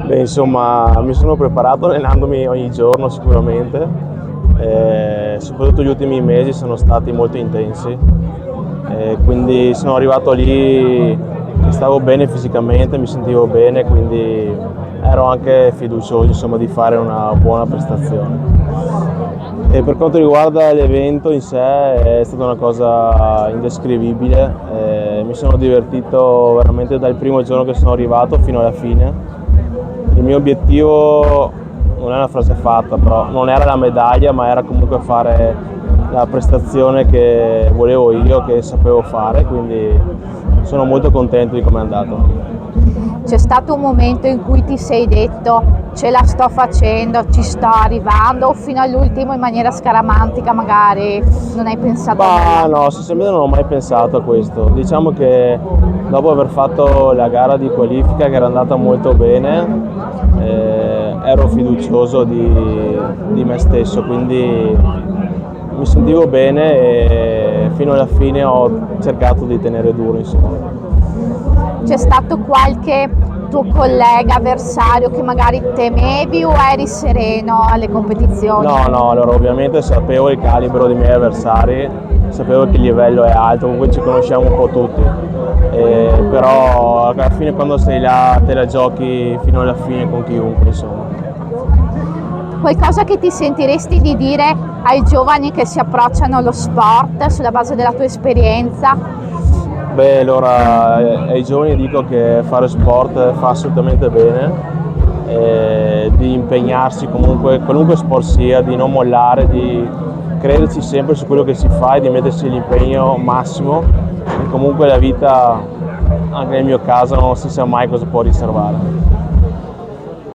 Beh, insomma, mi sono preparato allenandomi ogni giorno sicuramente, soprattutto gli ultimi mesi sono stati molto intensi, quindi sono arrivato lì che stavo bene fisicamente, mi sentivo bene, quindi ero anche fiducioso, insomma, di fare una buona prestazione. E per quanto riguarda l'evento in sé è stata una cosa indescrivibile, mi sono divertito veramente dal primo giorno che sono arrivato fino alla fine. Il mio obiettivo non è una frase fatta, però non era la medaglia, ma era comunque fare la prestazione che volevo io, che sapevo fare, quindi sono molto contento di come è andato. C'è stato un momento in cui ti sei detto ce la sto facendo, ci sto arrivando, o fino all'ultimo in maniera scaramantica magari non hai pensato a Ma nulla? no, sinceramente non ho mai pensato a questo. Diciamo che dopo aver fatto la gara di qualifica che era andata molto bene, ero fiducioso di me stesso, quindi mi sentivo bene e fino alla fine ho cercato di tenere duro, insomma. C'è stato qualche tuo collega, avversario che magari temevi o eri sereno alle competizioni? No, allora ovviamente sapevo il calibro dei miei avversari, sapevo che il livello è alto, comunque ci conosciamo un po' tutti, però alla fine quando sei là te la giochi fino alla fine con chiunque, insomma. Qualcosa che ti sentiresti di dire ai giovani che si approcciano allo sport sulla base della tua esperienza? Beh, allora ai giovani dico che fare sport fa assolutamente bene, di impegnarsi comunque, qualunque sport sia, di non mollare, di crederci sempre su quello che si fa e di mettersi l'impegno massimo, e comunque la vita, anche nel mio caso, non si sa mai cosa può riservare.